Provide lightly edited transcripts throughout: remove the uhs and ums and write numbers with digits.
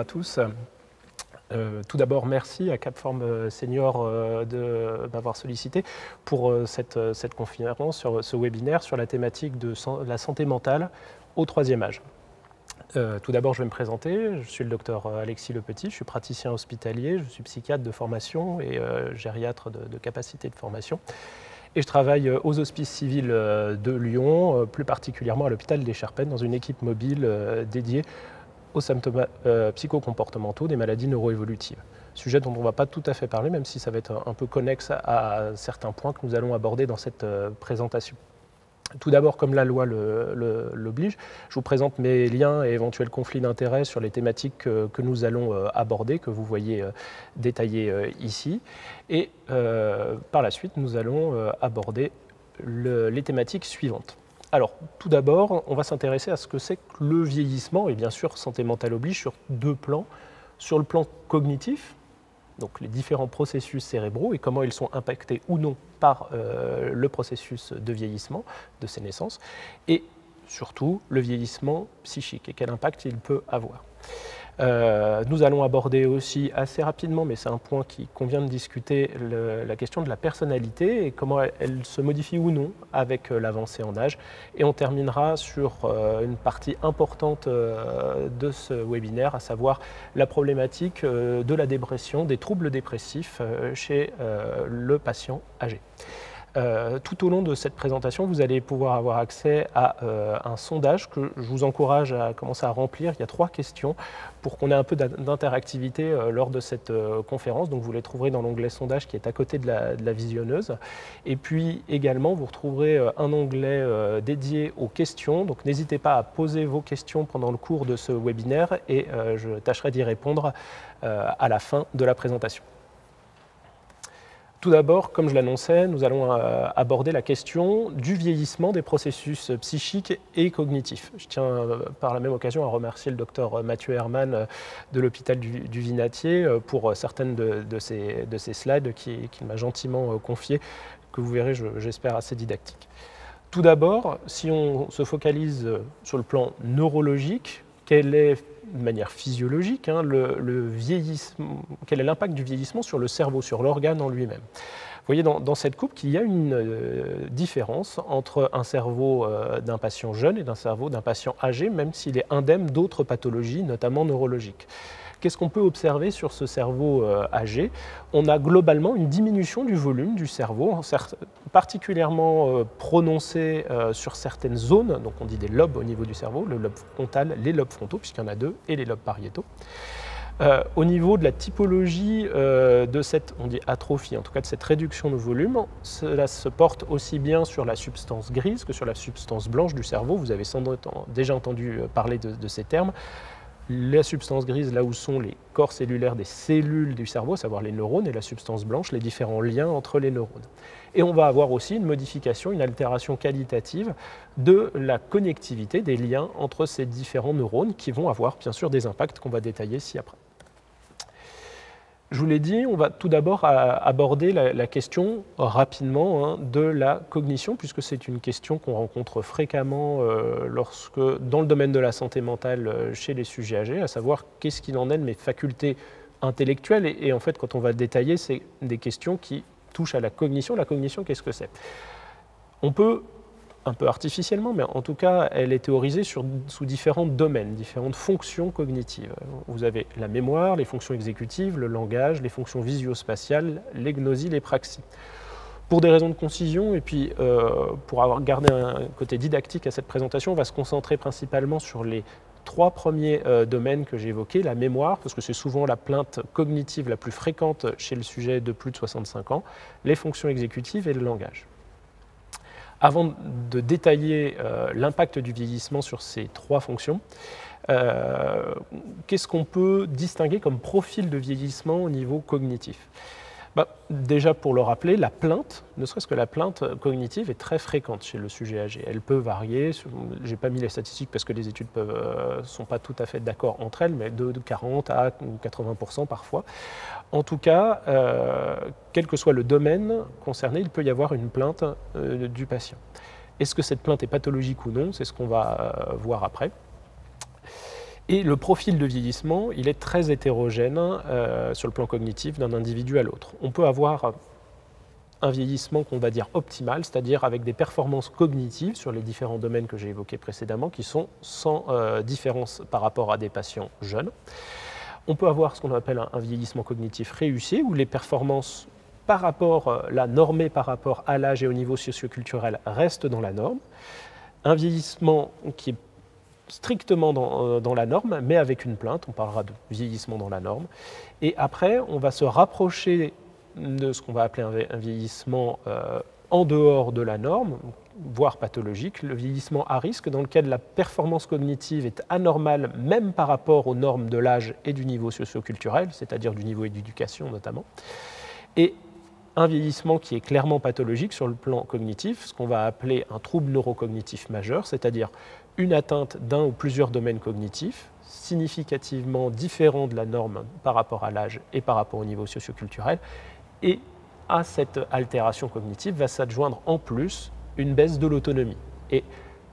à tous. Tout d'abord, merci à Capform Senior de m'avoir sollicité pour cette conférence, sur ce webinaire sur la thématique de la santé mentale au troisième âge. Tout d'abord, je vais me présenter. Je suis le docteur Alexis Lepetit, je suis praticien hospitalier, je suis psychiatre de formation et gériatre de capacité de formation. Et je travaille aux hospices civils de Lyon, plus particulièrement à l'hôpital des Charpennes, dans une équipe mobile dédiée aux symptômes psychocomportementaux des maladies neuroévolutives. Sujet dont on ne va pas tout à fait parler, même si ça va être un peu connexe à certains points que nous allons aborder dans cette présentation. Tout d'abord, comme la loi l'oblige, je vous présente mes liens et éventuels conflits d'intérêts sur les thématiques que nous allons aborder, que vous voyez détaillées ici. Et par la suite, nous allons aborder les thématiques suivantes. Alors, tout d'abord, on va s'intéresser à ce que c'est que le vieillissement, et bien sûr, santé mentale oblige, sur deux plans. Sur le plan cognitif, donc les différents processus cérébraux et comment ils sont impactés ou non par le processus de vieillissement de ces naissances, et surtout le vieillissement psychique et quel impact il peut avoir. Nous allons aborder aussi assez rapidement, mais c'est un point qui convient de discuter, la question de la personnalité et comment elle se modifie ou non avec l'avancée en âge. Et on terminera sur une partie importante de ce webinaire, à savoir la problématique de la dépression, des troubles dépressifs chez le patient âgé. Tout au long de cette présentation, vous allez pouvoir avoir accès à un sondage que je vous encourage à commencer à remplir. Il y a 3 questions pour qu'on ait un peu d'interactivité lors de cette conférence. Donc vous les trouverez dans l'onglet sondage qui est à côté de la visionneuse. Et puis également, vous retrouverez un onglet dédié aux questions. Donc n'hésitez pas à poser vos questions pendant le cours de ce webinaire et je tâcherai d'y répondre à la fin de la présentation. Tout d'abord, comme je l'annonçais, nous allons aborder la question du vieillissement des processus psychiques et cognitifs. Je tiens par la même occasion à remercier le docteur Mathieu Herman de l'hôpital du Vinatier pour certaines de ces slides qu'il m'a gentiment confiées, que vous verrez, j'espère, assez didactiques. Tout d'abord, si on se focalise sur le plan neurologique, quelle est, de manière physiologique, le vieillissement, quel est l'impact du vieillissement sur le cerveau, sur l'organe en lui-même. Vous voyez dans cette coupe qu'il y a une différence entre un cerveau d'un patient jeune et d'un cerveau d'un patient âgé, même s'il est indemne d'autres pathologies, notamment neurologiques. Qu'est-ce qu'on peut observer sur ce cerveau âgé? On a globalement une diminution du volume du cerveau, particulièrement prononcée sur certaines zones, donc on dit des lobes au niveau du cerveau, le lobe frontal, les lobes frontaux, puisqu'il y en a 2, et les lobes pariétaux. Au niveau de la typologie de cette, on dit atrophie, en tout cas de cette réduction de volume, cela se porte aussi bien sur la substance grise que sur la substance blanche du cerveau. Vous avez sans doute déjà entendu parler de ces termes. La substance grise, là où sont les corps cellulaires des cellules du cerveau, à savoir les neurones, et la substance blanche, les différents liens entre les neurones. Et on va avoir aussi une modification, une altération qualitative de la connectivité des liens entre ces différents neurones qui vont avoir bien sûr des impacts qu'on va détailler ci-après. Je vous l'ai dit, on va tout d'abord aborder la question rapidement de la cognition, puisque c'est une question qu'on rencontre fréquemment dans le domaine de la santé mentale chez les sujets âgés, à savoir qu'est-ce qu'il en est de mes facultés intellectuelles. Et en fait, quand on va détailler, c'est des questions qui touchent à la cognition. La cognition, qu'est-ce que c'est? On peut, un peu artificiellement, mais en tout cas, elle est théorisée sous différents domaines, différentes fonctions cognitives. Vous avez la mémoire, les fonctions exécutives, le langage, les fonctions visio-spatiales, les gnosies, les praxies. Pour des raisons de concision, et puis pour avoir gardé un côté didactique à cette présentation, on va se concentrer principalement sur les 3 premiers domaines que j'ai évoqués, la mémoire, parce que c'est souvent la plainte cognitive la plus fréquente chez le sujet de plus de 65 ans, les fonctions exécutives et le langage. Avant de détailler l'impact du vieillissement sur ces 3 fonctions, qu'est-ce qu'on peut distinguer comme profil de vieillissement au niveau cognitif? Déjà, pour le rappeler, la plainte, ne serait-ce que la plainte cognitive, est très fréquente chez le sujet âgé. Elle peut varier, je n'ai pas mis les statistiques parce que les études ne sont pas tout à fait d'accord entre elles, mais de 40 à 80% parfois. En tout cas, quel que soit le domaine concerné, il peut y avoir une plainte du patient. Est-ce que cette plainte est pathologique ou non? C'est ce qu'on va voir après. Et le profil de vieillissement, il est très hétérogène sur le plan cognitif d'un individu à l'autre. On peut avoir un vieillissement qu'on va dire optimal, c'est-à-dire avec des performances cognitives sur les différents domaines que j'ai évoqués précédemment, qui sont sans différence par rapport à des patients jeunes. On peut avoir ce qu'on appelle un vieillissement cognitif réussi, où les performances par rapport, la normée par rapport à l'âge et au niveau socioculturel restent dans la norme. Un vieillissement qui est strictement dans la norme, mais avec une plainte, on parlera de vieillissement dans la norme. Et après, on va se rapprocher de ce qu'on va appeler un vieillissement en dehors de la norme, voire pathologique, le vieillissement à risque, dans lequel la performance cognitive est anormale, même par rapport aux normes de l'âge et du niveau socio-culturel, c'est-à-dire du niveau d'éducation notamment. Et un vieillissement qui est clairement pathologique sur le plan cognitif, ce qu'on va appeler un trouble neurocognitif majeur, c'est-à-dire une atteinte d'un ou plusieurs domaines cognitifs, significativement différents de la norme par rapport à l'âge et par rapport au niveau socio-culturel. Et à cette altération cognitive va s'adjoindre en plus une baisse de l'autonomie. Et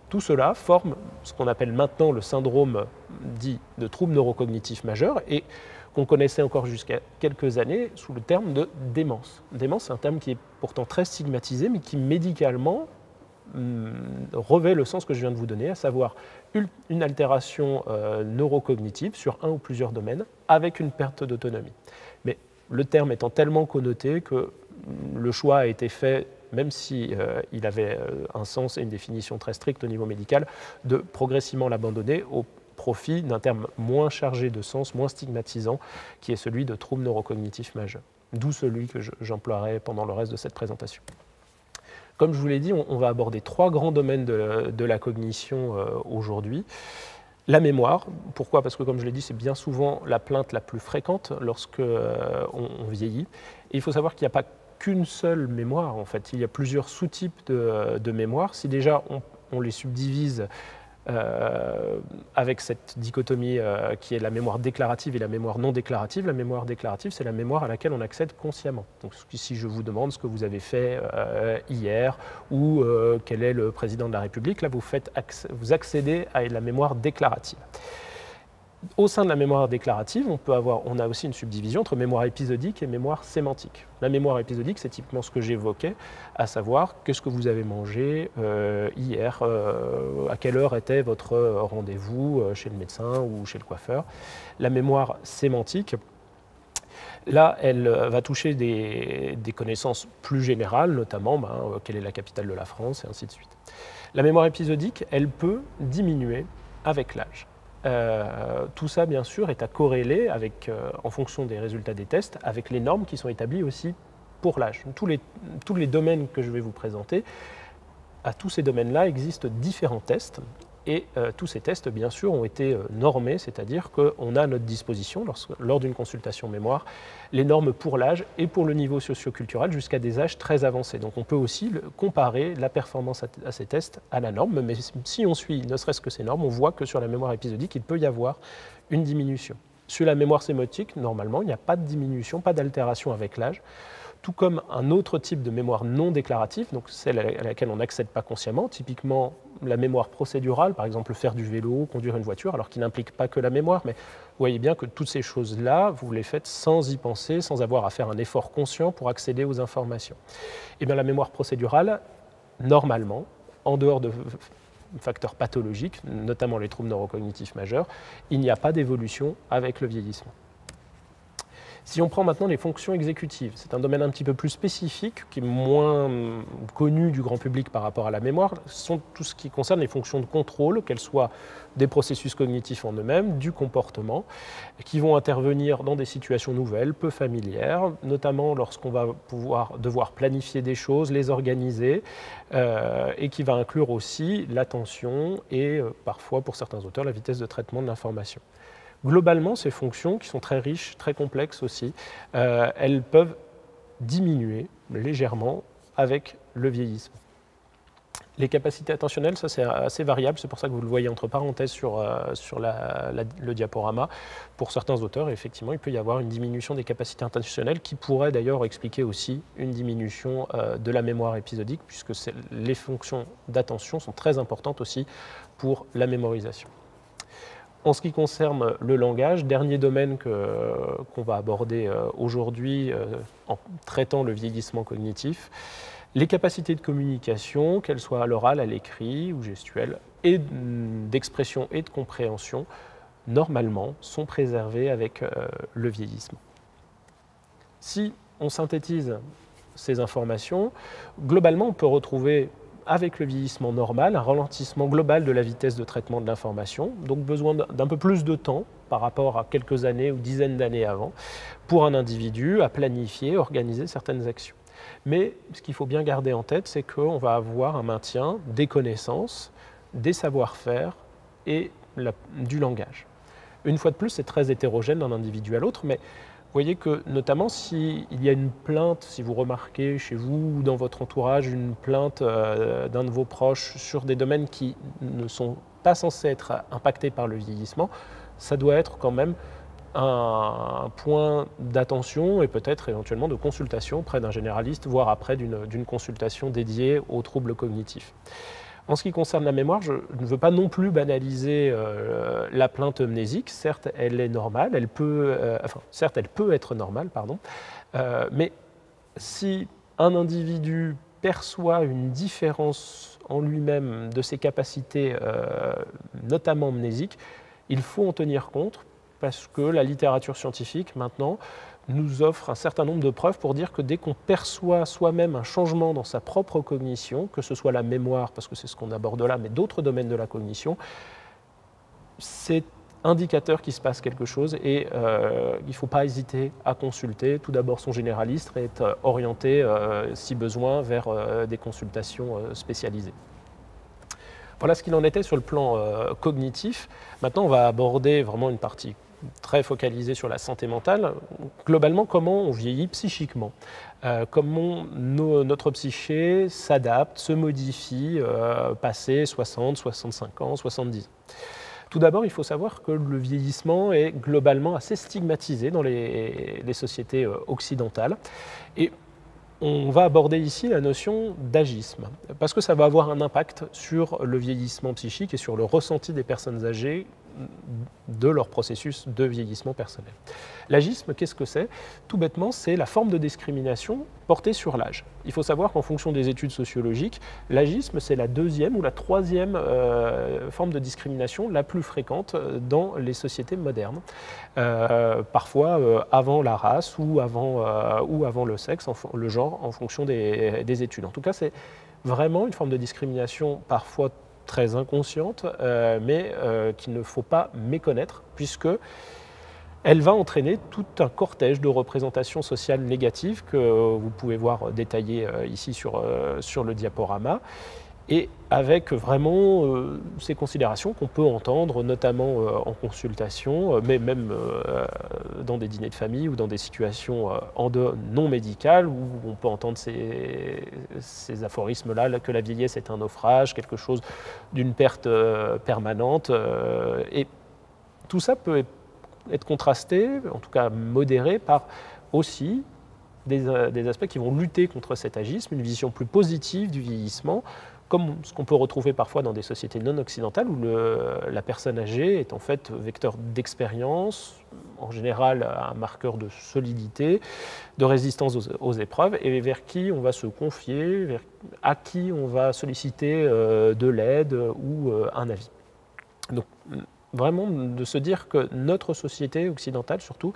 tout cela forme ce qu'on appelle maintenant le syndrome dit de trouble neurocognitif majeur et qu'on connaissait encore jusqu'à quelques années sous le terme de démence. Démence, c'est un terme qui est pourtant très stigmatisé, mais qui médicalement revêt le sens que je viens de vous donner, à savoir une altération neurocognitive sur un ou plusieurs domaines avec une perte d'autonomie. Mais le terme étant tellement connoté que le choix a été fait, même si il avait un sens et une définition très stricte au niveau médical, de progressivement l'abandonner au profit d'un terme moins chargé de sens, moins stigmatisant, qui est celui de trouble neurocognitif majeur. D'où celui que j'emploierai pendant le reste de cette présentation. Comme je vous l'ai dit, on va aborder trois grands domaines de la cognition aujourd'hui. La mémoire, pourquoi? Parce que comme je l'ai dit, c'est bien souvent la plainte la plus fréquente lorsque on vieillit. Et il faut savoir qu'il n'y a pas qu'une seule mémoire, en fait. Il y a plusieurs sous-types de mémoire. Si déjà on les subdivise avec cette dichotomie qui est la mémoire déclarative et la mémoire non déclarative. La mémoire déclarative, c'est la mémoire à laquelle on accède consciemment. Donc si je vous demande ce que vous avez fait hier ou quel est le président de la République, là vous accédez à la mémoire déclarative. Au sein de la mémoire déclarative, on a aussi une subdivision entre mémoire épisodique et mémoire sémantique. La mémoire épisodique, c'est typiquement ce que j'évoquais, à savoir qu'est-ce que vous avez mangé hier, à quelle heure était votre rendez-vous chez le médecin ou chez le coiffeur. La mémoire sémantique, là, elle va toucher des connaissances plus générales, notamment quelle est la capitale de la France, et ainsi de suite. La mémoire épisodique, elle peut diminuer avec l'âge. Tout ça, bien sûr, est à corréler en fonction des résultats des tests avec les normes qui sont établies aussi pour l'âge. Tous les domaines que je vais vous présenter, à tous ces domaines-là existent différents tests et tous ces tests, bien sûr, ont été normés, c'est-à-dire qu'on a à notre disposition, lors d'une consultation mémoire, les normes pour l'âge et pour le niveau socio-culturel jusqu'à des âges très avancés. Donc on peut aussi comparer la performance à ces tests à la norme, mais si on suit ne serait-ce que ces normes, on voit que sur la mémoire épisodique, il peut y avoir une diminution. Sur la mémoire sémotique, normalement, il n'y a pas de diminution, pas d'altération avec l'âge, tout comme un autre type de mémoire non déclarative, donc celle à laquelle on n'accède pas consciemment, typiquement la mémoire procédurale, par exemple faire du vélo, conduire une voiture, alors qui n'implique pas que la mémoire, mais vous voyez bien que toutes ces choses-là, vous les faites sans y penser, sans avoir à faire un effort conscient pour accéder aux informations. Et bien la mémoire procédurale, normalement, en dehors de facteurs pathologiques, notamment les troubles neurocognitifs majeurs, il n'y a pas d'évolution avec le vieillissement. Si on prend maintenant les fonctions exécutives, c'est un domaine un petit peu plus spécifique, qui est moins connu du grand public par rapport à la mémoire, ce sont tout ce qui concerne les fonctions de contrôle, qu'elles soient des processus cognitifs en eux-mêmes, du comportement, qui vont intervenir dans des situations nouvelles, peu familières, notamment lorsqu'on va devoir planifier des choses, les organiser, et qui va inclure aussi l'attention et parfois, pour certains auteurs, la vitesse de traitement de l'information. Globalement, ces fonctions, qui sont très riches, très complexes aussi, elles peuvent diminuer légèrement avec le vieillissement. Les capacités attentionnelles, ça c'est assez variable, c'est pour ça que vous le voyez entre parenthèses sur le diaporama. Pour certains auteurs, effectivement, il peut y avoir une diminution des capacités attentionnelles qui pourrait d'ailleurs expliquer aussi une diminution de la mémoire épisodique, puisque les fonctions d'attention sont très importantes aussi pour la mémorisation. En ce qui concerne le langage, dernier domaine qu'on va aborder aujourd'hui en traitant le vieillissement cognitif, les capacités de communication, qu'elles soient à l'oral, à l'écrit ou gestuelles, et d'expression et de compréhension, normalement, sont préservées avec le vieillissement. Si on synthétise ces informations, globalement, on peut retrouver avec le vieillissement normal un ralentissement global de la vitesse de traitement de l'information, donc besoin d'un peu plus de temps par rapport à quelques années ou dizaines d'années avant, pour un individu à planifier, organiser certaines actions. Mais ce qu'il faut bien garder en tête, c'est qu'on va avoir un maintien des connaissances, des savoir-faire et du langage. Une fois de plus, c'est très hétérogène d'un individu à l'autre, mais vous voyez que notamment s'il y a une plainte, si vous remarquez chez vous ou dans votre entourage une plainte d'un de vos proches sur des domaines qui ne sont pas censés être impactés par le vieillissement, ça doit être quand même un point d'attention et peut-être éventuellement de consultation auprès d'un généraliste, voire après d'une consultation dédiée aux troubles cognitifs. En ce qui concerne la mémoire, je ne veux pas non plus banaliser la plainte amnésique. Certes, elle est normale, elle peut être normale, pardon. Mais si un individu perçoit une différence en lui-même de ses capacités, notamment amnésiques, il faut en tenir compte parce que la littérature scientifique, maintenant, nous offre un certain nombre de preuves pour dire que dès qu'on perçoit soi-même un changement dans sa propre cognition, que ce soit la mémoire, parce que c'est ce qu'on aborde là, mais d'autres domaines de la cognition, c'est indicateur qu'il se passe quelque chose et il ne faut pas hésiter à consulter tout d'abord son généraliste et être orienté, si besoin, vers des consultations spécialisées. Voilà ce qu'il en était sur le plan cognitif. Maintenant, on va aborder vraiment une partie très focalisé sur la santé mentale, globalement comment on vieillit psychiquement, comment notre psyché s'adapte, se modifie, passé 60, 65 ans, 70 ans. Tout d'abord, il faut savoir que le vieillissement est globalement assez stigmatisé dans les sociétés occidentales. Et on va aborder ici la notion d'agisme, parce que ça va avoir un impact sur le vieillissement psychique et sur le ressenti des personnes âgées de leur processus de vieillissement personnel. L'agisme, qu'est-ce que c'est? Tout bêtement, c'est la forme de discrimination portée sur l'âge. Il faut savoir qu'en fonction des études sociologiques, l'agisme, c'est la deuxième ou la troisième forme de discrimination la plus fréquente dans les sociétés modernes. Parfois avant la race ou avant le sexe, le genre, en fonction des études. En tout cas, c'est vraiment une forme de discrimination parfois très inconsciente, mais qu'il ne faut pas méconnaître, puisque elle va entraîner tout un cortège de représentations sociales négatives que vous pouvez voir détaillées ici sur le diaporama, et avec vraiment ces considérations qu'on peut entendre, notamment en consultation, mais même dans des dîners de famille ou dans des situations non médicales, où on peut entendre ces aphorismes-là, que la vieillesse est un naufrage, quelque chose d'une perte permanente. Et tout ça peut être contrasté, en tout cas modéré, par aussi des aspects qui vont lutter contre cet agisme, une vision plus positive du vieillissement, comme ce qu'on peut retrouver parfois dans des sociétés non occidentales où la personne âgée est en fait vecteur d'expérience, en général un marqueur de solidité, de résistance aux épreuves, et vers qui on va se confier, à qui on va solliciter de l'aide ou un avis. Donc vraiment de se dire que notre société occidentale surtout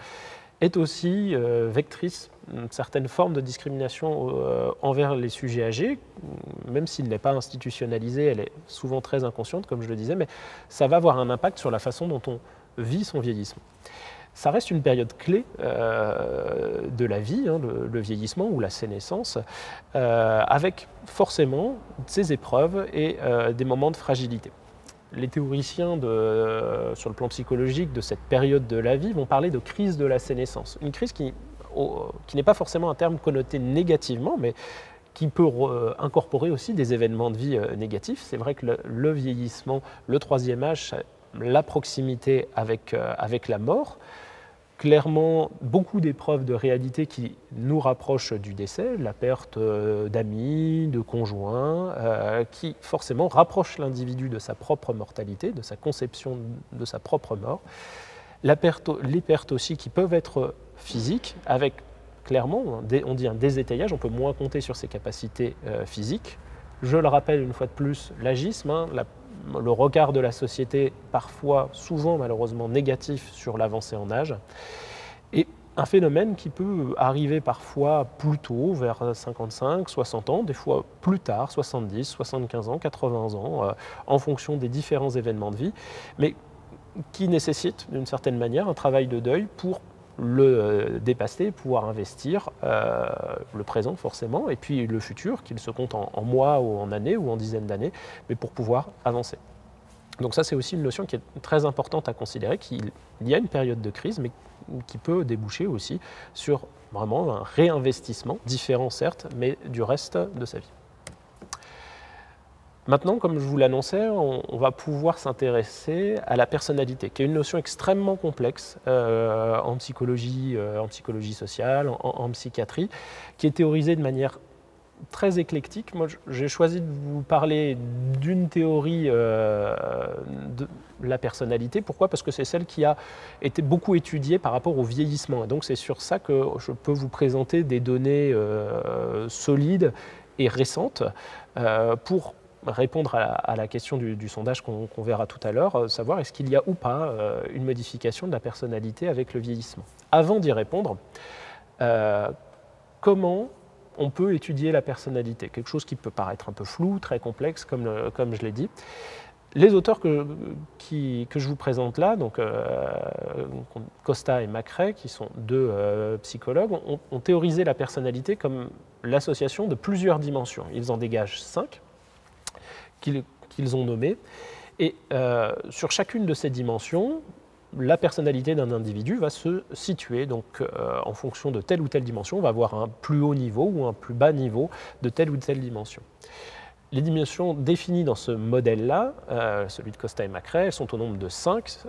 est aussi vectrice d'une certaine forme de discrimination envers les sujets âgés, même s'il n'est pas institutionnalisé, elle est souvent très inconsciente, comme je le disais, mais ça va avoir un impact sur la façon dont on vit son vieillissement. Ça reste une période clé de la vie, le vieillissement ou la sénescence, avec forcément ses épreuves et des moments de fragilité. Les théoriciens sur le plan psychologique de cette période de la vie vont parler de crise de la sénescence. Une crise qui n'est pas forcément un terme connoté négativement, mais qui peut incorporer aussi des événements de vie négatifs. C'est vrai que le vieillissement, le troisième âge, la proximité avec la mort, clairement beaucoup d'épreuves de réalité qui nous rapprochent du décès, la perte d'amis, de conjoints, qui forcément rapprochent l'individu de sa propre mortalité, de sa conception de sa propre mort. Les pertes aussi qui peuvent être physiques, avec clairement, on dit un désétayage, on peut moins compter sur ses capacités physiques. Je le rappelle une fois de plus, l'agisme, le regard de la société, parfois, souvent malheureusement négatif sur l'avancée en âge, et un phénomène qui peut arriver parfois plus tôt, vers 55, 60 ans, des fois plus tard, 70, 75 ans, 80 ans, en fonction des différents événements de vie, mais qui nécessite d'une certaine manière un travail de deuil pour le dépasser, pouvoir investir le présent forcément, et puis le futur, qu'il se compte en mois ou en années ou en dizaines d'années, mais pour pouvoir avancer. Donc ça, c'est aussi une notion qui est très importante à considérer, qu'il y a une période de crise, mais qui peut déboucher aussi sur vraiment un réinvestissement, différent certes, mais du reste de sa vie. Maintenant, comme je vous l'annonçais, on va pouvoir s'intéresser à la personnalité, qui est une notion extrêmement complexe en psychologie sociale, en psychiatrie, qui est théorisée de manière très éclectique. Moi, j'ai choisi de vous parler d'une théorie de la personnalité. Pourquoi? Parce que c'est celle qui a été beaucoup étudiée par rapport au vieillissement. Et donc, c'est sur ça que je peux vous présenter des données solides et récentes pour répondre à la question du sondage qu'on verra tout à l'heure, savoir est-ce qu'il y a ou pas une modification de la personnalité avec le vieillissement. Avant d'y répondre, comment on peut étudier la personnalité? Quelque chose qui peut paraître un peu flou, très complexe, comme je l'ai dit. Les auteurs que je vous présente là, donc Costa et Macrae, qui sont deux psychologues, ont théorisé la personnalité comme l'association de plusieurs dimensions. Ils en dégagent 5 qu'ils ont nommées. Et sur chacune de ces dimensions, la personnalité d'un individu va se situer. Donc, en fonction de telle ou telle dimension, on va avoir un plus haut niveau ou un plus bas niveau de telle ou telle dimension. Les dimensions définies dans ce modèle-là, celui de Costa et Macrae, elles sont au nombre de 5,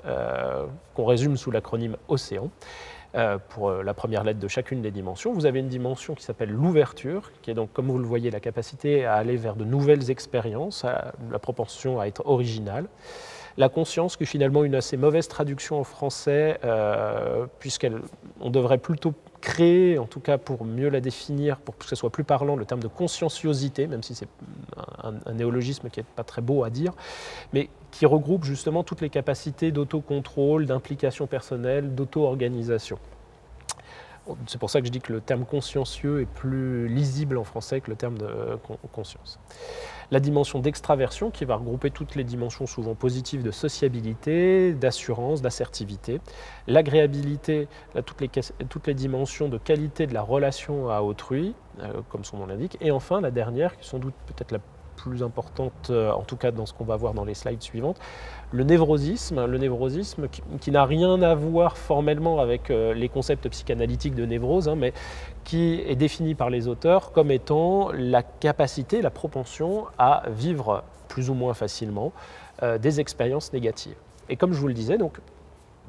qu'on résume sous l'acronyme OCEAN. Pour la première lettre de chacune des dimensions. Vous avez une dimension qui s'appelle l'ouverture, qui est donc, comme vous le voyez, la capacité à aller vers de nouvelles expériences, la propension à être originale. La conscience, qui est finalement une assez mauvaise traduction en français, puisqu'on devrait plutôt créer, en tout cas pour mieux la définir, pour que ce soit plus parlant, le terme de conscienciosité, même si c'est un néologisme qui n'est pas très beau à dire, mais qui regroupe justement toutes les capacités d'autocontrôle, d'implication personnelle, d'auto-organisation. C'est pour ça que je dis que le terme consciencieux est plus lisible en français que le terme de conscience. La dimension d'extraversion, qui va regrouper toutes les dimensions souvent positives de sociabilité, d'assurance, d'assertivité. L'agréabilité, toutes les dimensions de qualité de la relation à autrui, comme son nom l'indique. Et enfin, la dernière, qui est sans doute peut-être la plus importante, en tout cas dans ce qu'on va voir dans les slides suivantes, le névrosisme qui n'a rien à voir formellement avec les concepts psychanalytiques de névrose, mais qui est défini par les auteurs comme étant la capacité, la propension à vivre plus ou moins facilement des expériences négatives. Et comme je vous le disais, donc,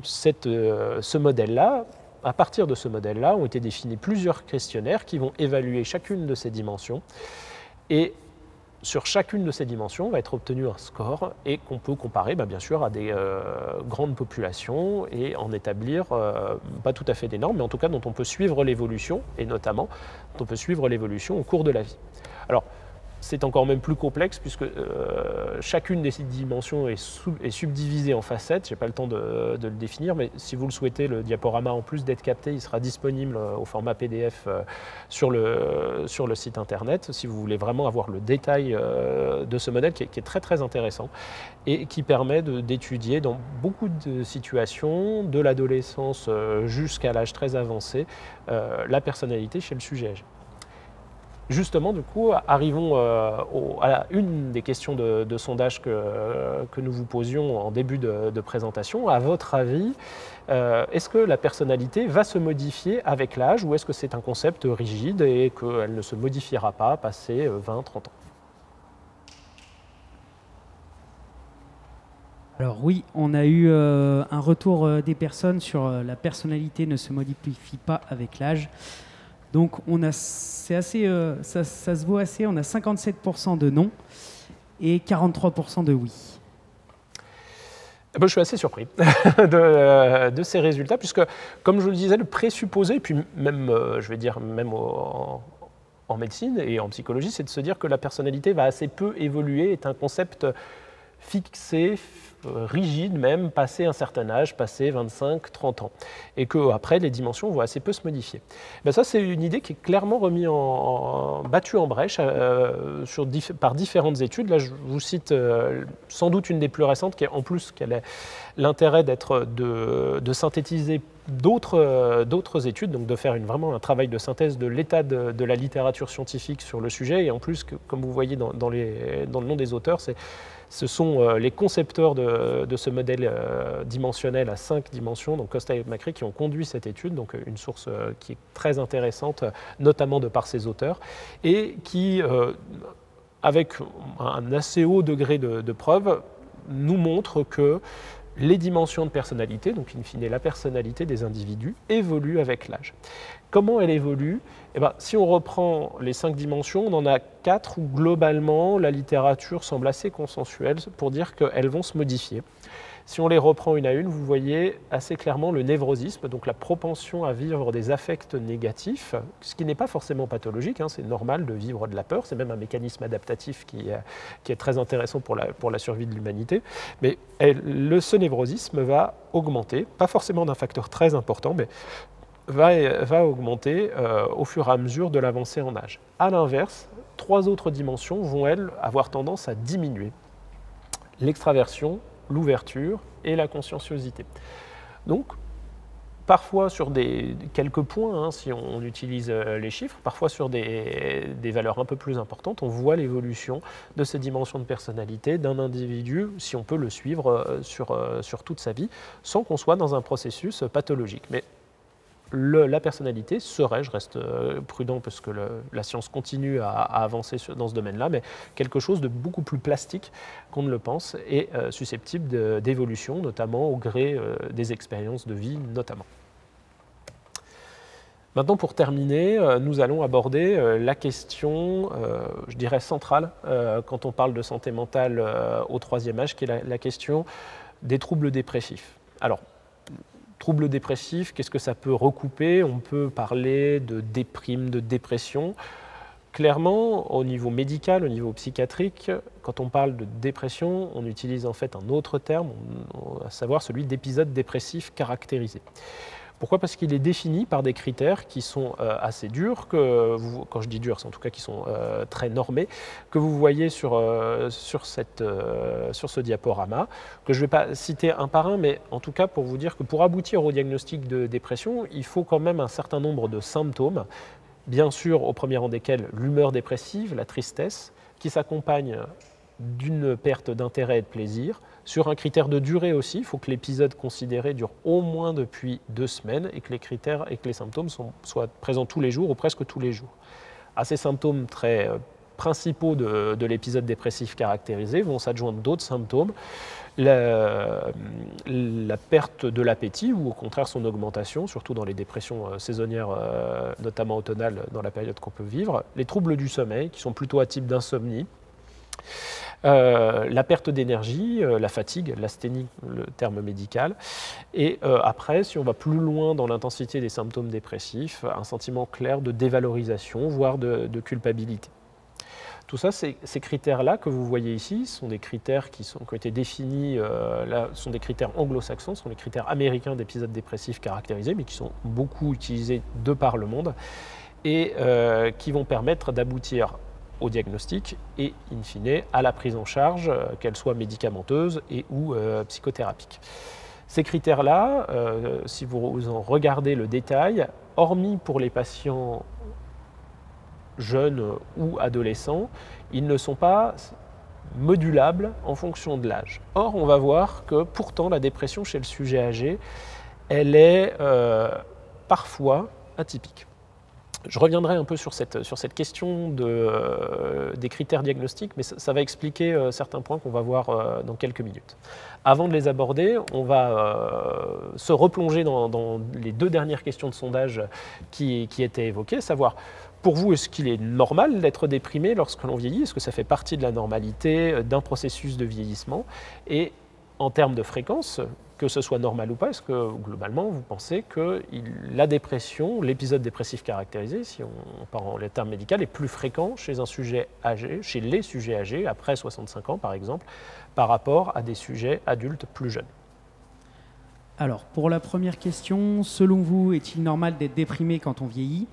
ce modèle-là, à partir de ce modèle-là, ont été définis plusieurs questionnaires qui vont évaluer chacune de ces dimensions. Et sur chacune de ces dimensions va être obtenu un score et qu'on peut comparer bien sûr à des grandes populations et en établir, pas tout à fait des normes, mais en tout cas dont on peut suivre l'évolution, et notamment dont on peut suivre l'évolution au cours de la vie. Alors, c'est encore même plus complexe puisque chacune des dimensions est subdivisée en facettes. Je n'ai pas le temps de le définir, mais si vous le souhaitez, le diaporama, en plus d'être capté, il sera disponible au format PDF sur le site internet, si vous voulez vraiment avoir le détail de ce modèle qui est très très intéressant et qui permet d'étudier dans beaucoup de situations, de l'adolescence jusqu'à l'âge très avancé, la personnalité chez le sujet âgé. Justement, du coup, arrivons à une des questions de sondage que nous vous posions en début de présentation. À votre avis, est-ce que la personnalité va se modifier avec l'âge ou est-ce que c'est un concept rigide et qu'elle ne se modifiera pas passé 20-30 ans? Alors oui, on a eu un retour des personnes sur la personnalité ne se modifie pas avec l'âge. Donc c'est assez, ça se vaut assez, on a 57% de non et 43% de oui. Je suis assez surpris de ces résultats, puisque, comme je vous le disais, le présupposé, puis même, je vais dire, même en médecine et en psychologie, c'est de se dire que la personnalité va assez peu évoluer, est un concept fixé, rigide même, passé un certain âge, passé 25, 30 ans. Et qu'après, les dimensions vont assez peu se modifier. Ben ça, c'est une idée qui est clairement battue en brèche par différentes études. Là, je vous cite sans doute une des plus récentes, qui est en plus qu'elle a l'intérêt de synthétiser d'autres études, donc de faire vraiment un travail de synthèse de l'état de la littérature scientifique sur le sujet. Et en plus, comme vous voyez dans le nom des auteurs, ce sont les concepteurs de ce modèle dimensionnel à 5 dimensions, donc Costa et Macri, qui ont conduit cette étude, donc une source qui est très intéressante, notamment de par ses auteurs, et qui, avec un assez haut degré de preuve, nous montre que les dimensions de personnalité, donc in fine la personnalité des individus, évoluent avec l'âge. Comment elle évolue? Si on reprend les 5 dimensions, on en a 4 où globalement la littérature semble assez consensuelle pour dire qu'elles vont se modifier. Si on les reprend une à une, vous voyez assez clairement le névrosisme, donc la propension à vivre des affects négatifs, ce qui n'est pas forcément pathologique, hein, c'est normal de vivre de la peur, c'est même un mécanisme adaptatif qui est très intéressant pour la survie de l'humanité. Mais ce névrosisme va augmenter, pas forcément d'un facteur très important, mais va augmenter au fur et à mesure de l'avancée en âge. A l'inverse, 3 autres dimensions vont, elles, avoir tendance à diminuer. L'extraversion, l'ouverture et la conscienciosité. Donc, parfois sur quelques points, hein, si on utilise les chiffres, parfois sur des valeurs un peu plus importantes, on voit l'évolution de ces dimensions de personnalité d'un individu, si on peut le suivre sur toute sa vie, sans qu'on soit dans un processus pathologique. Mais la personnalité serait, je reste prudent parce que la science continue à avancer dans ce domaine-là, mais quelque chose de beaucoup plus plastique qu'on ne le pense et susceptible d'évolution, notamment au gré des expériences de vie notamment. Maintenant, pour terminer, nous allons aborder la question, je dirais centrale, quand on parle de santé mentale au 3e âge, qui est la question des troubles dépressifs. Alors, troubles dépressifs, qu'est-ce que ça peut recouper? On peut parler de déprime, de dépression. Clairement, au niveau médical, au niveau psychiatrique, quand on parle de dépression, on utilise en fait un autre terme, à savoir celui d'épisode dépressif caractérisé. Pourquoi? Parce qu'il est défini par des critères qui sont assez durs, quand je dis durs, c'est en tout cas qui sont très normés, que vous voyez sur ce diaporama, que je ne vais pas citer un par un, mais en tout cas pour vous dire que pour aboutir au diagnostic de dépression, il faut quand même un certain nombre de symptômes, bien sûr au premier rang desquels l'humeur dépressive, la tristesse, qui s'accompagne d'une perte d'intérêt et de plaisir. Sur un critère de durée aussi, il faut que l'épisode considéré dure au moins depuis 2 semaines et que les symptômes soient présents tous les jours ou presque tous les jours. À ces symptômes très principaux de l'épisode dépressif caractérisé vont s'adjoindre d'autres symptômes, la perte de l'appétit ou au contraire son augmentation, surtout dans les dépressions saisonnières, notamment automnales dans la période qu'on peut vivre, les troubles du sommeil qui sont plutôt à type d'insomnie, la perte d'énergie, la fatigue, l'asthénie, le terme médical. Et après, si on va plus loin dans l'intensité des symptômes dépressifs, un sentiment clair de dévalorisation, voire de culpabilité. Tout ça, ces critères-là que vous voyez ici sont des critères qui ont été définis, sont des critères anglo-saxons, sont les critères américains d'épisodes dépressifs caractérisés, mais qui sont beaucoup utilisés de par le monde et qui vont permettre d'aboutir au diagnostic et, in fine, à la prise en charge, qu'elle soit médicamenteuse et ou psychothérapique. Ces critères-là, si vous en regardez le détail, hormis pour les patients jeunes ou adolescents, ils ne sont pas modulables en fonction de l'âge. Or, on va voir que pourtant la dépression chez le sujet âgé, elle est parfois atypique. Je reviendrai un peu sur cette question des critères diagnostiques, mais ça va expliquer certains points qu'on va voir dans quelques minutes. Avant de les aborder, on va se replonger dans les 2 dernières questions de sondage qui étaient évoquées, savoir, pour vous, est-ce qu'il est normal d'être déprimé lorsque l'on vieillit? Est-ce que ça fait partie de la normalité d'un processus de vieillissement? Et en termes de fréquence, que ce soit normal ou pas, est-ce que globalement vous pensez que la dépression, l'épisode dépressif caractérisé, si on parle en termes médicaux, est plus fréquent chez un sujet âgé, chez les sujets âgés, après 65 ans par exemple, par rapport à des sujets adultes plus jeunes? Alors, pour la première question, selon vous, est-il normal d'être déprimé quand on vieillit?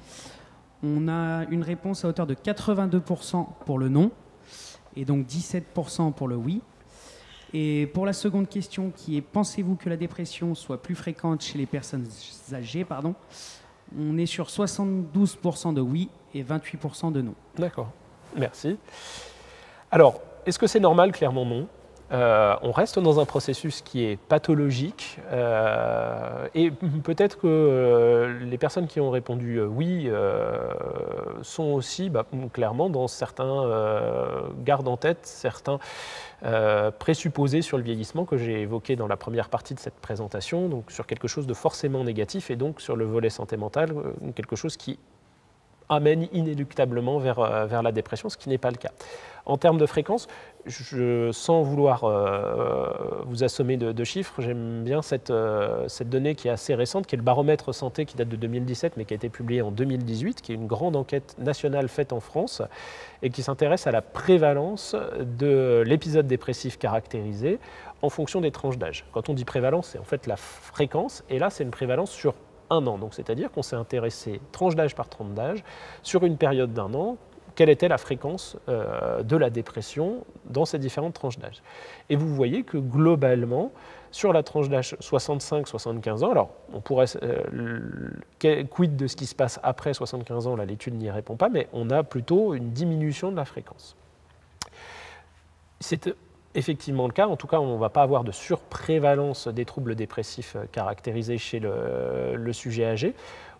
On a une réponse à hauteur de 82% pour le non, et donc 17% pour le oui. Et pour la seconde question, qui est pensez-vous que la dépression soit plus fréquente chez les personnes âgées, on est sur 72% de oui et 28% de non. D'accord, merci. Alors, est-ce que c'est normal? Clairement non. On reste dans un processus qui est pathologique et peut-être que les personnes qui ont répondu oui sont aussi clairement dans certains, gardent en tête certains présupposés sur le vieillissement que j'ai évoqué dans la première partie de cette présentation, donc sur quelque chose de forcément négatif et donc sur le volet santé mentale, quelque chose qui amène inéluctablement vers la dépression, ce qui n'est pas le cas. En termes de fréquence, sans vouloir vous assommer de chiffres, j'aime bien cette donnée qui est assez récente, qui est le baromètre santé qui date de 2017, mais qui a été publié en 2018, qui est une grande enquête nationale faite en France et qui s'intéresse à la prévalence de l'épisode dépressif caractérisé en fonction des tranches d'âge. Quand on dit prévalence, c'est en fait la fréquence, et là c'est une prévalence sur 1 an. Donc c'est-à-dire qu'on s'est intéressé tranche d'âge par tranche d'âge sur une période d'1 an, quelle était la fréquence de la dépression dans ces différentes tranches d'âge. Et vous voyez que globalement, sur la tranche d'âge 65-75 ans, alors on pourrait, quid de ce qui se passe après 75 ans, là l'étude n'y répond pas, mais on a plutôt une diminution de la fréquence. C'est effectivement le cas, en tout cas on ne va pas avoir de surprévalence des troubles dépressifs caractérisés chez le sujet âgé.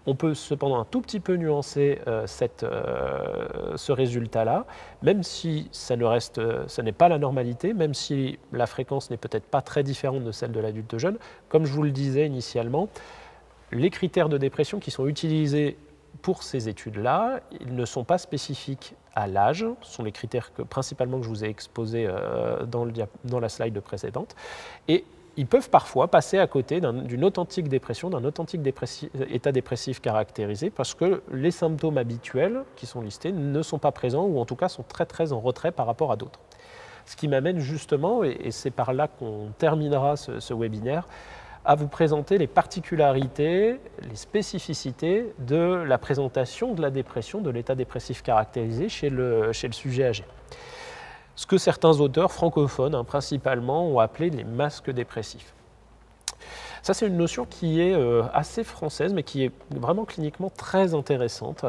On peut cependant un tout petit peu nuancer ce résultat-là, même si ça n'est pas la normalité, même si la fréquence n'est peut-être pas très différente de celle de l'adulte jeune. Comme je vous le disais initialement, les critères de dépression qui sont utilisés pour ces études-là, ils ne sont pas spécifiques à l'âge. Ce sont les critères principalement que je vous ai exposés dans la slide précédente. Et ils peuvent parfois passer à côté d'une authentique dépression, d'un authentique état dépressif caractérisé, parce que les symptômes habituels qui sont listés ne sont pas présents, ou en tout cas sont très très en retrait par rapport à d'autres. Ce qui m'amène justement, et c'est par là qu'on terminera ce webinaire, à vous présenter les particularités, les spécificités de la présentation de la dépression, de l'état dépressif caractérisé chez le sujet âgé. Ce que certains auteurs francophones, principalement, ont appelé les masques dépressifs. Ça, c'est une notion qui est assez française, mais qui est vraiment cliniquement très intéressante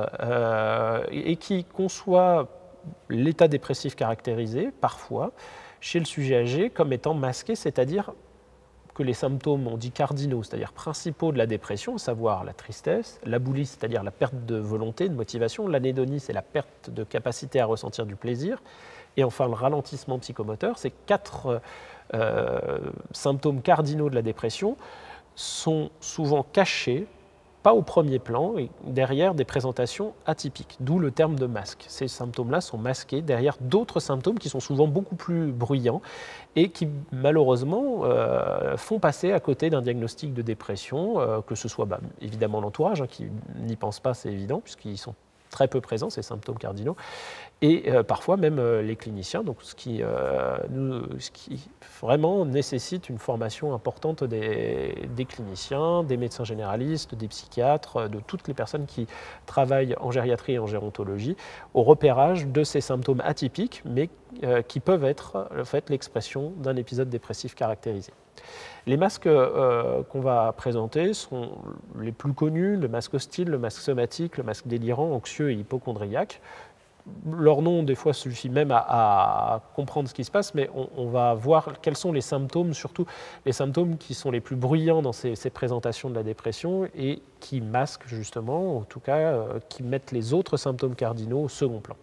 et qui conçoit l'état dépressif caractérisé, parfois, chez le sujet âgé, comme étant masqué, c'est-à-dire que les symptômes, on dit cardinaux, c'est-à-dire principaux de la dépression, à savoir la tristesse, l'aboulie, c'est-à-dire la perte de volonté, de motivation, l'anédonie, c'est la perte de capacité à ressentir du plaisir, et enfin le ralentissement psychomoteur. Ces 4 symptômes cardinaux de la dépression sont souvent cachés, pas au premier plan, et derrière des présentations atypiques, d'où le terme de masque. Ces symptômes-là sont masqués derrière d'autres symptômes qui sont souvent beaucoup plus bruyants et qui malheureusement font passer à côté d'un diagnostic de dépression, que ce soit évidemment l'entourage, qui n'y pense pas, c'est évident, puisqu'ils sont très peu présents, ces symptômes cardinaux, et parfois même les cliniciens, donc ce qui vraiment nécessite une formation importante des cliniciens, des médecins généralistes, des psychiatres, de toutes les personnes qui travaillent en gériatrie et en gérontologie, au repérage de ces symptômes atypiques, mais qui peuvent être en fait, l'expression d'un épisode dépressif caractérisé. Les masques qu'on va présenter sont les plus connus, le masque hostile, le masque somatique, le masque délirant, anxieux et hypocondriaque. leur nom, des fois, suffit même à comprendre ce qui se passe, mais on va voir quels sont les symptômes, surtout les symptômes qui sont les plus bruyants dans ces présentations de la dépression et qui masquent justement, en tout cas, qui mettent les autres symptômes cardinaux au second plan.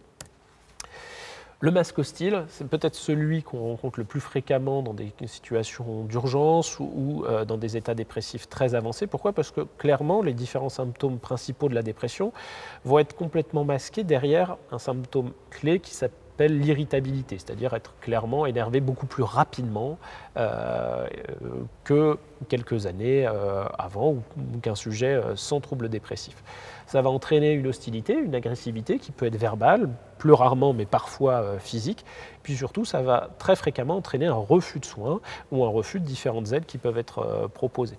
Le masque hostile, c'est peut-être celui qu'on rencontre le plus fréquemment dans des situations d'urgence ou dans des états dépressifs très avancés. Pourquoi? Parce que clairement, les différents symptômes principaux de la dépression vont être complètement masqués derrière un symptôme clé qui s'appelle l'irritabilité, c'est-à-dire être clairement énervé beaucoup plus rapidement que quelques années avant ou qu'un sujet sans trouble dépressif. Ça va entraîner une hostilité, une agressivité qui peut être verbale, plus rarement mais parfois physique. Puis surtout, ça va très fréquemment entraîner un refus de soins ou un refus de différentes aides qui peuvent être proposées.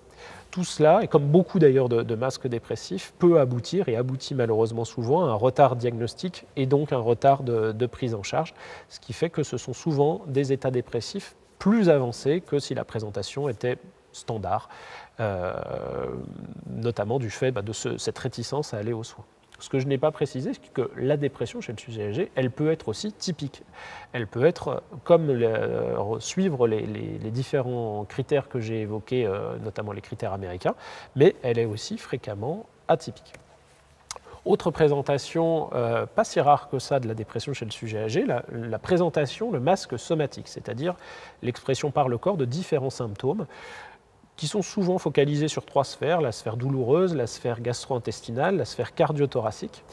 Tout cela, et comme beaucoup d'ailleurs de masques dépressifs, peut aboutir et aboutit malheureusement souvent à un retard diagnostique et donc un retard de prise en charge, ce qui fait que ce sont souvent des états dépressifs plus avancés que si la présentation était standard, notamment du fait de cette réticence à aller aux soins. Ce que je n'ai pas précisé, c'est que la dépression chez le sujet âgé, elle peut être aussi typique. Elle peut être, suivre les différents critères que j'ai évoqués, notamment les critères américains, mais elle est aussi fréquemment atypique. Autre présentation, pas si rare que ça, de la dépression chez le sujet âgé, la présentation, le masque somatique, c'est-à-dire l'expression par le corps de différents symptômes qui sont souvent focalisés sur 3 sphères, la sphère douloureuse, la sphère gastro-intestinale, la sphère cardio-thoracique.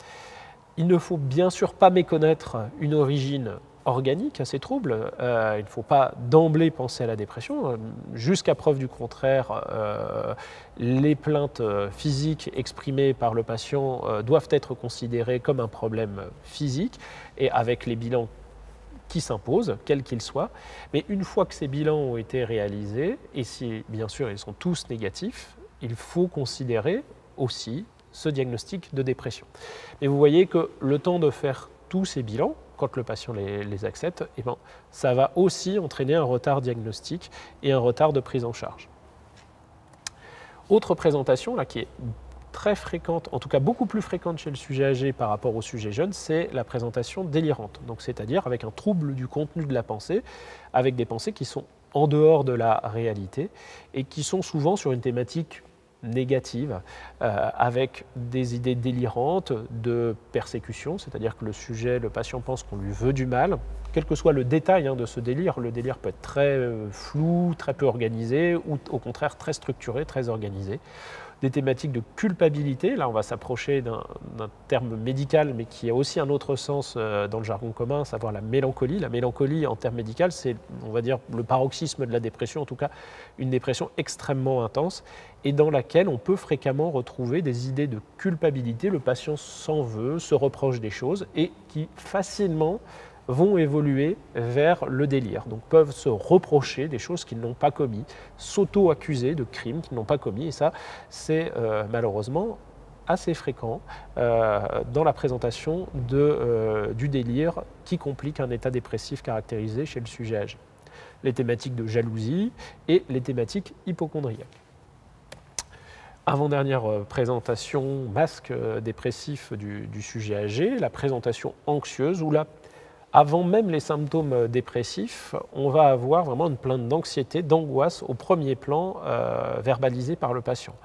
Il ne faut bien sûr pas méconnaître une origine organique à ces troubles. Il ne faut pas d'emblée penser à la dépression. Jusqu'à preuve du contraire, les plaintes physiques exprimées par le patient doivent être considérées comme un problème physique et avec les bilans qui s'imposent, quels qu'ils soient. Mais une fois que ces bilans ont été réalisés, et si bien sûr ils sont tous négatifs, il faut considérer aussi ce diagnostic de dépression. Mais vous voyez que le temps de faire tous ces bilans, quand le patient les accepte, eh ben, ça va aussi entraîner un retard diagnostique et un retard de prise en charge. Autre présentation là, qui est très fréquente, en tout cas beaucoup plus fréquente chez le sujet âgé par rapport au sujet jeune, c'est la présentation délirante. Donc, c'est-à-dire avec un trouble du contenu de la pensée, avec des pensées qui sont en dehors de la réalité et qui sont souvent sur une thématique négative, avec des idées délirantes de persécution, c'est-à-dire que le patient pense qu'on lui veut du mal, quel que soit le détail de ce délire. Le délire peut être très flou, très peu organisé, ou au contraire très structuré, très organisé. Des thématiques de culpabilité, là on va s'approcher d'un terme médical, mais qui a aussi un autre sens dans le jargon commun, à savoir la mélancolie. La mélancolie en termes médical, c'est, on va dire, le paroxysme de la dépression, en tout cas une dépression extrêmement intense, et dans laquelle on peut fréquemment retrouver des idées de culpabilité. Le patient s'en veut, se reproche des choses, et qui facilement vont évoluer vers le délire, donc peuvent se reprocher des choses qu'ils n'ont pas commis, s'auto-accuser de crimes qu'ils n'ont pas commis, et ça, c'est malheureusement assez fréquent dans la présentation du délire qui complique un état dépressif caractérisé chez le sujet âgé. Les thématiques de jalousie et les thématiques hypocondriaques. Avant-dernière présentation masque dépressif du sujet âgé, la présentation anxieuse, où là, avant même les symptômes dépressifs, on va avoir vraiment une plainte d'anxiété, d'angoisse au premier plan verbalisée par le patient,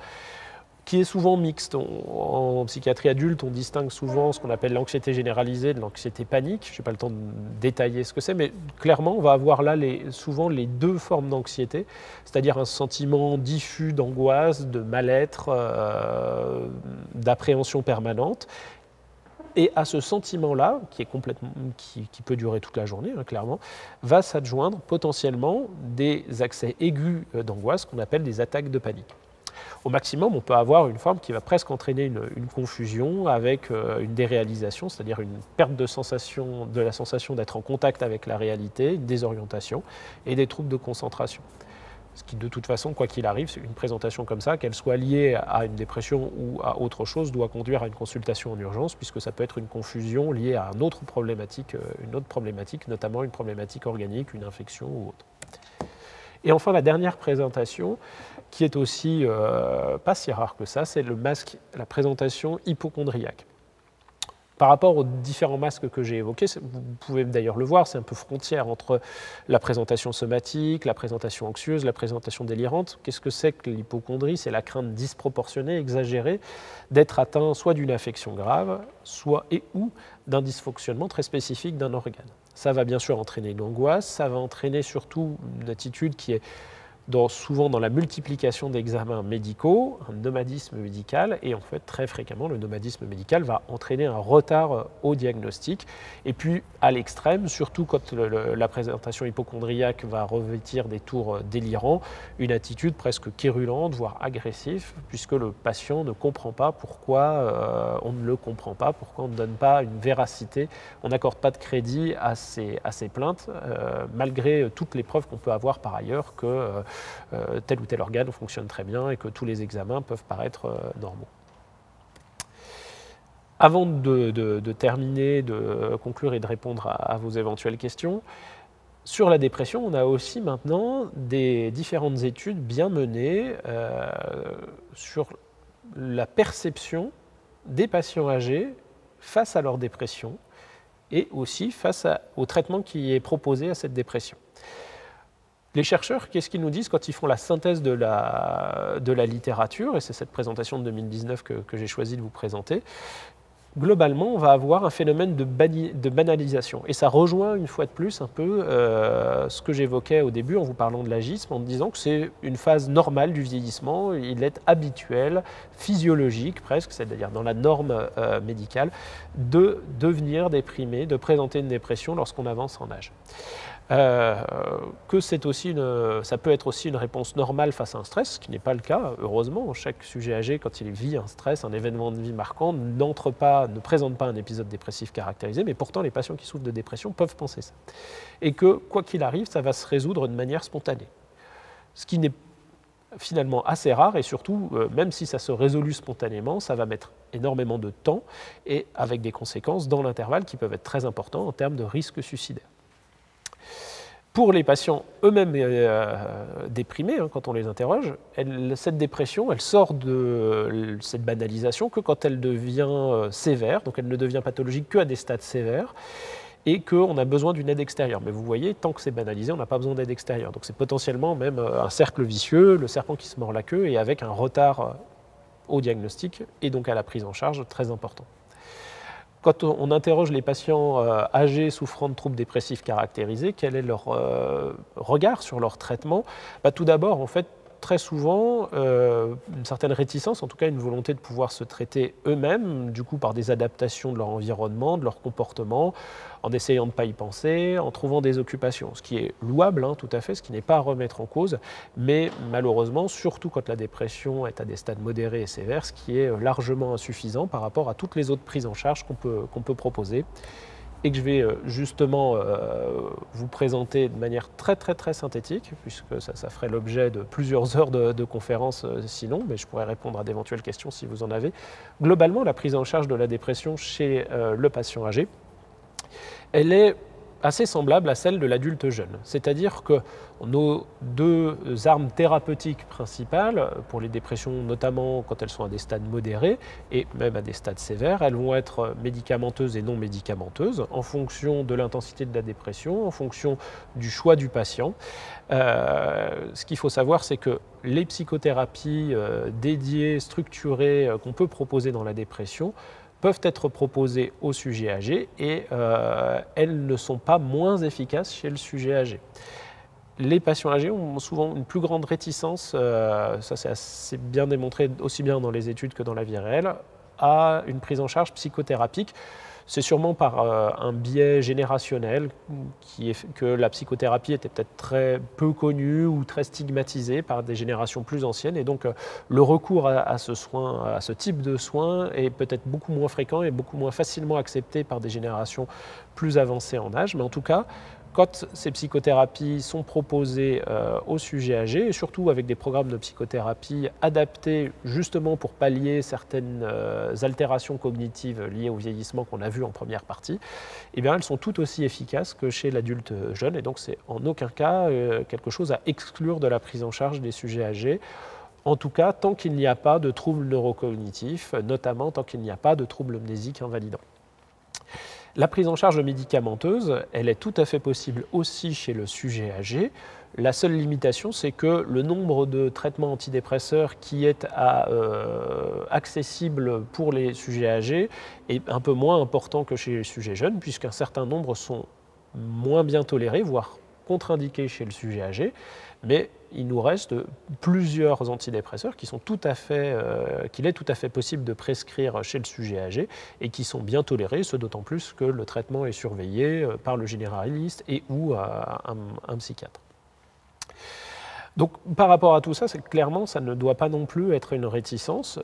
qui est souvent mixte. En psychiatrie adulte, on distingue souvent ce qu'on appelle l'anxiété généralisée de l'anxiété panique. Je n'ai pas le temps de détailler ce que c'est, mais clairement, on va avoir là souvent les 2 formes d'anxiété, c'est-à-dire un sentiment diffus d'angoisse, de mal-être, d'appréhension permanente. Et à ce sentiment-là, qui peut durer toute la journée, clairement, va s'adjoindre potentiellement des accès aigus d'angoisse qu'on appelle des attaques de panique. Au maximum, on peut avoir une forme qui va presque entraîner une confusion avec une déréalisation, c'est-à-dire une perte de la sensation d'être en contact avec la réalité, une désorientation et des troubles de concentration. Ce qui, de toute façon, quoi qu'il arrive, c'est une présentation comme ça, qu'elle soit liée à une dépression ou à autre chose, doit conduire à une consultation en urgence, puisque ça peut être une confusion liée à une autre problématique, notamment une problématique organique, une infection ou autre. Et enfin, la dernière présentation, qui est aussi pas si rare que ça, c'est la présentation hypocondriaque. Par rapport aux différents masques que j'ai évoqués, vous pouvez d'ailleurs le voir, c'est un peu frontière entre la présentation somatique, la présentation anxieuse, la présentation délirante. Qu'est-ce que c'est que l'hypocondrie? C'est la crainte disproportionnée, exagérée, d'être atteint soit d'une affection grave, soit ou d'un dysfonctionnement très spécifique d'un organe. Ça va bien sûr entraîner une angoisse, ça va entraîner surtout une attitude qui est souvent dans la multiplication d'examens médicaux, un nomadisme médical, et en fait très fréquemment le nomadisme médical va entraîner un retard au diagnostic. Et puis à l'extrême, surtout quand la présentation hypocondriaque va revêtir des tours délirants, une attitude presque quérulente, voire agressive, puisque le patient ne comprend pas pourquoi on ne le comprend pas, pourquoi on ne donne pas une véracité, on n'accorde pas de crédit à ces plaintes, malgré toutes les preuves qu'on peut avoir par ailleurs que tel ou tel organe fonctionne très bien et que tous les examens peuvent paraître normaux. Avant de terminer, de conclure et de répondre à vos éventuelles questions, sur la dépression, on a aussi maintenant des différentes études bien menées sur la perception des patients âgés face à leur dépression et aussi face au traitement qui est proposé à cette dépression. Les chercheurs, qu'est-ce qu'ils nous disent quand ils font la synthèse de la littérature, et c'est cette présentation de 2019 que j'ai choisi de vous présenter. Globalement, on va avoir un phénomène de banalisation. Et ça rejoint une fois de plus un peu ce que j'évoquais au début en vous parlant de l'agisme, en disant que c'est une phase normale du vieillissement, il est habituel, physiologique presque, c'est-à-dire dans la norme médicale, de devenir déprimé, de présenter une dépression lorsqu'on avance en âge. Que ça peut être aussi une réponse normale face à un stress, ce qui n'est pas le cas, heureusement. Chaque sujet âgé, quand il vit un stress, un événement de vie marquant, ne présente pas un épisode dépressif caractérisé, mais pourtant les patients qui souffrent de dépression peuvent penser ça. Et que, quoi qu'il arrive, ça va se résoudre de manière spontanée. Ce qui n'est finalement assez rare, et surtout, même si ça se résout spontanément, ça va mettre énormément de temps, et avec des conséquences dans l'intervalle qui peuvent être très importantes en termes de risque suicidaire. Pour les patients eux-mêmes déprimés, quand on les interroge, cette dépression, elle sort de cette banalisation que quand elle devient sévère, donc elle ne devient pathologique qu'à des stades sévères, et qu'on a besoin d'une aide extérieure. Mais vous voyez, tant que c'est banalisé, on n'a pas besoin d'aide extérieure. Donc c'est potentiellement même un cercle vicieux, le serpent qui se mord la queue, et avec un retard au diagnostic, et donc à la prise en charge très important. Quand on interroge les patients âgés souffrant de troubles dépressifs caractérisés, quel est leur regard sur leur traitement? Tout d'abord, en fait, très souvent, une certaine réticence, en tout cas une volonté de pouvoir se traiter eux-mêmes, du coup par des adaptations de leur environnement, de leur comportement, en essayant de ne pas y penser, en trouvant des occupations, ce qui est louable, tout à fait, ce qui n'est pas à remettre en cause, mais malheureusement, surtout quand la dépression est à des stades modérés et sévères, ce qui est largement insuffisant par rapport à toutes les autres prises en charge qu'on peut proposer, et que je vais justement vous présenter de manière très synthétique, puisque ça ferait l'objet de plusieurs heures de conférences sinon, mais je pourrais répondre à d'éventuelles questions si vous en avez. Globalement, la prise en charge de la dépression chez le patient âgé, elle est assez semblable à celle de l'adulte jeune. C'est-à-dire que nos deux armes thérapeutiques principales, pour les dépressions notamment quand elles sont à des stades modérés et même à des stades sévères, elles vont être médicamenteuses et non médicamenteuses en fonction de l'intensité de la dépression, en fonction du choix du patient. Ce qu'il faut savoir, c'est que les psychothérapies dédiées, structurées qu'on peut proposer dans la dépression peuvent être proposées au sujet âgé et elles ne sont pas moins efficaces chez le sujet âgé. Les patients âgés ont souvent une plus grande réticence, ça c'est assez bien démontré aussi bien dans les études que dans la vie réelle, à une prise en charge psychothérapique. C'est sûrement par un biais générationnel que la psychothérapie était peut-être très peu connue ou très stigmatisée par des générations plus anciennes. Et donc le recours à ce type de soins est peut-être beaucoup moins fréquent et beaucoup moins facilement accepté par des générations plus avancées en âge. Mais en tout cas, quand ces psychothérapies sont proposées aux sujets âgés, et surtout avec des programmes de psychothérapie adaptés justement pour pallier certaines altérations cognitives liées au vieillissement qu'on a vu en première partie, eh bien, elles sont tout aussi efficaces que chez l'adulte jeune. Et donc, c'est en aucun cas quelque chose à exclure de la prise en charge des sujets âgés. En tout cas, tant qu'il n'y a pas de troubles neurocognitifs, notamment tant qu'il n'y a pas de troubles mnésiques invalidants. La prise en charge médicamenteuse, elle est tout à fait possible aussi chez le sujet âgé. La seule limitation, c'est que le nombre de traitements antidépresseurs qui est accessible pour les sujets âgés est un peu moins important que chez les sujets jeunes, puisqu'un certain nombre sont moins bien tolérés, voire contre-indiqués chez le sujet âgé. Mais il nous reste plusieurs antidépresseurs qui sont qu'il est tout à fait possible de prescrire chez le sujet âgé et qui sont bien tolérés, ce d'autant plus que le traitement est surveillé par le généraliste et ou un psychiatre. Donc, par rapport à tout ça, clairement, ça ne doit pas non plus être une réticence.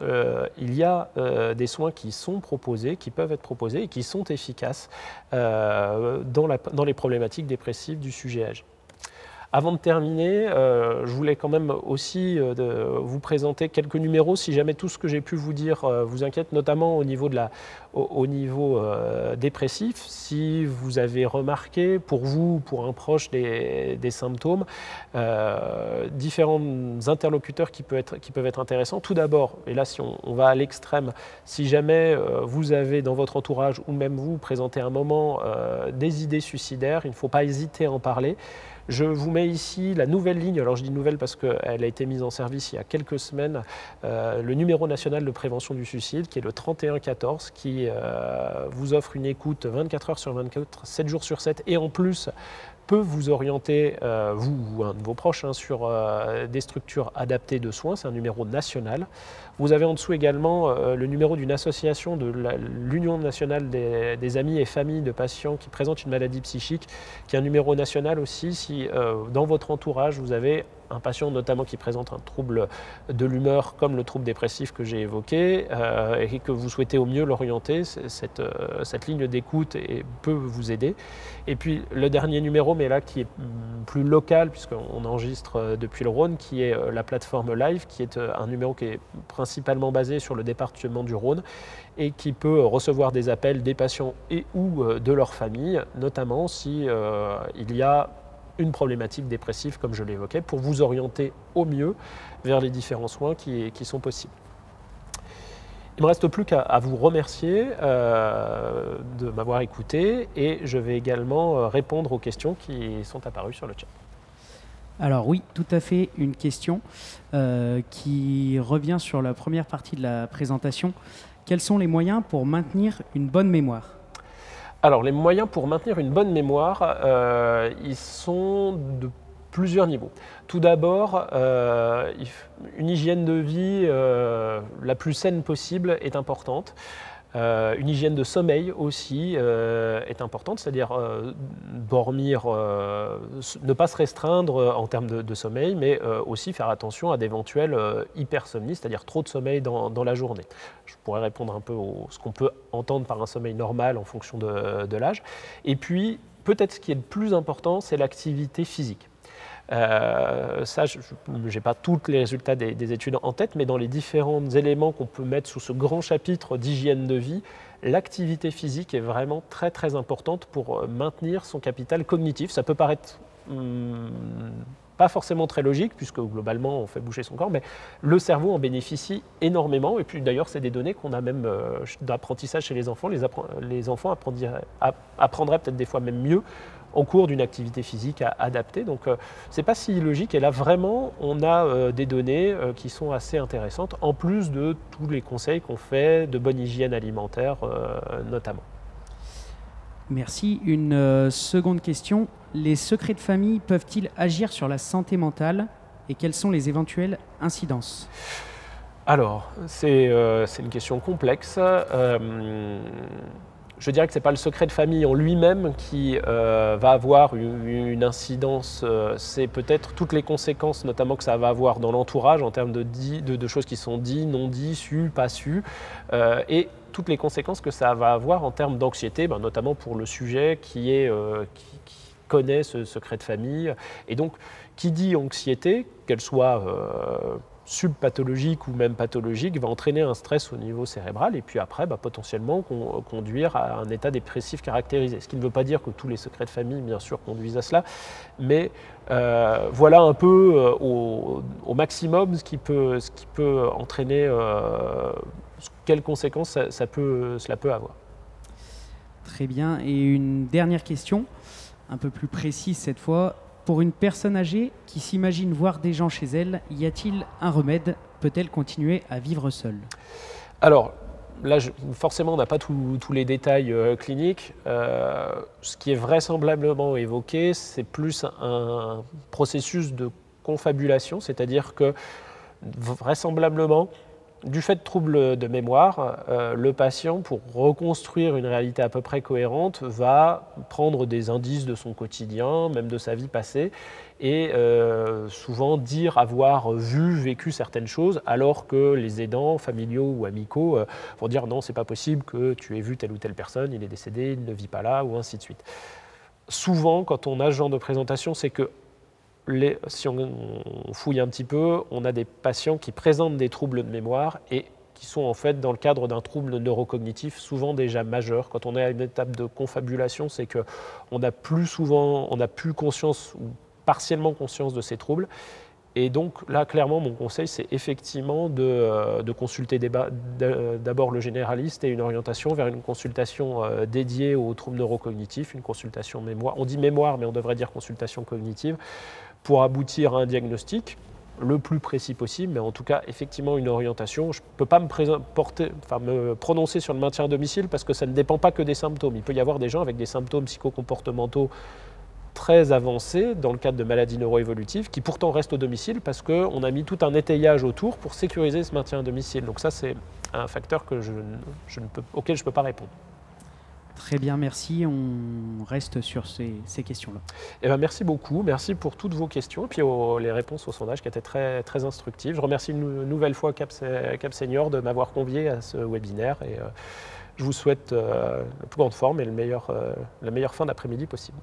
Il y a des soins qui sont proposés, qui peuvent être proposés et qui sont efficaces dans les problématiques dépressives du sujet âgé. Avant de terminer, je voulais quand même aussi vous présenter quelques numéros, si jamais tout ce que j'ai pu vous dire vous inquiète, notamment au niveau, dépressif. Si vous avez remarqué, pour vous, pour un proche, des symptômes, différents interlocuteurs qui peuvent être intéressants. Tout d'abord, et là si on va à l'extrême, si jamais vous avez dans votre entourage ou même vous présentez un moment des idées suicidaires, il ne faut pas hésiter à en parler. Je vous mets ici la nouvelle ligne, alors je dis nouvelle parce qu'elle a été mise en service il y a quelques semaines, le numéro national de prévention du suicide qui est le 3114 qui vous offre une écoute 24 heures sur 24, 7 jours sur 7 et en plus peut vous orienter, vous ou un de vos proches, sur des structures adaptées de soins. C'est un numéro national. Vous avez en dessous également le numéro d'une association de l'Union nationale des amis et familles de patients qui présentent une maladie psychique, qui est un numéro national aussi. Si dans votre entourage, vous avez un patient notamment qui présente un trouble de l'humeur comme le trouble dépressif que j'ai évoqué et que vous souhaitez au mieux l'orienter, cette ligne d'écoute peut vous aider. Et puis le dernier numéro, mais là qui est plus local puisqu'on enregistre depuis le Rhône, qui est la plateforme Live, qui est un numéro qui est principalement basé sur le département du Rhône et qui peut recevoir des appels des patients et ou de leur famille, notamment si il y a une problématique dépressive, comme je l'évoquais, pour vous orienter au mieux vers les différents soins qui sont possibles. Il ne me reste plus qu'à vous remercier de m'avoir écouté et je vais également répondre aux questions qui sont apparues sur le chat. Alors oui, tout à fait, une question qui revient sur la première partie de la présentation. Quels sont les moyens pour maintenir une bonne mémoire ? Alors, les moyens pour maintenir une bonne mémoire, ils sont de plusieurs niveaux. Tout d'abord, une hygiène de vie la plus saine possible est importante. Une hygiène de sommeil aussi est importante, c'est-à-dire dormir, ne pas se restreindre en termes de sommeil, mais aussi faire attention à d'éventuelles hypersomnies, c'est-à-dire trop de sommeil dans la journée. Je pourrais répondre un peu à ce qu'on peut entendre par un sommeil normal en fonction de l'âge. Et puis, peut-être ce qui est le plus important, c'est l'activité physique. Ça, je n'ai pas tous les résultats des études en tête, mais dans les différents éléments qu'on peut mettre sous ce grand chapitre d'hygiène de vie, l'activité physique est vraiment très très importante pour maintenir son capital cognitif. Ça peut paraître pas forcément très logique, puisque globalement on fait bouger son corps, mais le cerveau en bénéficie énormément. Et puis d'ailleurs, c'est des données qu'on a même d'apprentissage chez les enfants. Les enfants apprendraient peut-être des fois même mieux en cours d'une activité physique adaptée. Donc c'est pas si illogique. Et là vraiment, on a des données qui sont assez intéressantes, en plus de tous les conseils qu'on fait de bonne hygiène alimentaire notamment. Merci. Une seconde question. Les secrets de famille peuvent-ils agir sur la santé mentale et quelles sont les éventuelles incidences ? Alors, c'est une question complexe. Je dirais que ce n'est pas le secret de famille en lui-même qui va avoir une incidence, c'est peut-être toutes les conséquences, notamment que ça va avoir dans l'entourage en termes de choses qui sont dites, non dites, sues, pas sues, et toutes les conséquences que ça va avoir en termes d'anxiété, notamment pour le sujet qui connaît ce secret de famille. Et donc, qui dit anxiété, qu'elle soit subpathologique ou même pathologique, va entraîner un stress au niveau cérébral et puis après potentiellement conduire à un état dépressif caractérisé. Ce qui ne veut pas dire que tous les secrets de famille, bien sûr, conduisent à cela, mais voilà un peu au maximum ce qui peut entraîner, quelles conséquences cela peut avoir. Très bien. Et une dernière question, un peu plus précise cette fois. Pour une personne âgée qui s'imagine voir des gens chez elle, y a-t-il un remède? Peut-elle continuer à vivre seule? Alors, là, forcément, on n'a pas tous les détails cliniques. Ce qui est vraisemblablement évoqué, c'est plus un processus de confabulation, c'est-à-dire que vraisemblablement, du fait de troubles de mémoire, le patient, pour reconstruire une réalité à peu près cohérente, va prendre des indices de son quotidien, même de sa vie passée, et souvent dire avoir vécu certaines choses, alors que les aidants familiaux ou amicaux vont dire non, c'est pas possible que tu aies vu telle ou telle personne, il est décédé, il ne vit pas là, ou ainsi de suite. Souvent, quand on a ce genre de présentation, c'est que si on fouille un petit peu, on a des patients qui présentent des troubles de mémoire et qui sont en fait dans le cadre d'un trouble neurocognitif, souvent déjà majeur. Quand on est à une étape de confabulation, c'est qu'on n'a plus conscience ou partiellement conscience de ces troubles. Et donc là, clairement, mon conseil, c'est effectivement de consulter d'abord le généraliste et une orientation vers une consultation dédiée aux troubles neurocognitifs, une consultation mémoire. On dit mémoire, mais on devrait dire consultation cognitive, pour aboutir à un diagnostic le plus précis possible, mais en tout cas, effectivement, une orientation. Je ne peux pas me prononcer sur le maintien à domicile parce que ça ne dépend pas que des symptômes. Il peut y avoir des gens avec des symptômes psychocomportementaux très avancés dans le cadre de maladies neuroévolutives qui pourtant restent au domicile parce qu'on a mis tout un étayage autour pour sécuriser ce maintien à domicile. Donc ça, c'est un facteur auquel je ne peux pas répondre. Très bien, merci. On reste sur ces questions-là. Eh ben, merci beaucoup. Merci pour toutes vos questions et puis les réponses au sondage qui étaient très, très instructives. Je remercie une nouvelle fois Cap Senior de m'avoir convié à ce webinaire et je vous souhaite la plus grande forme et la meilleure fin d'après-midi possible.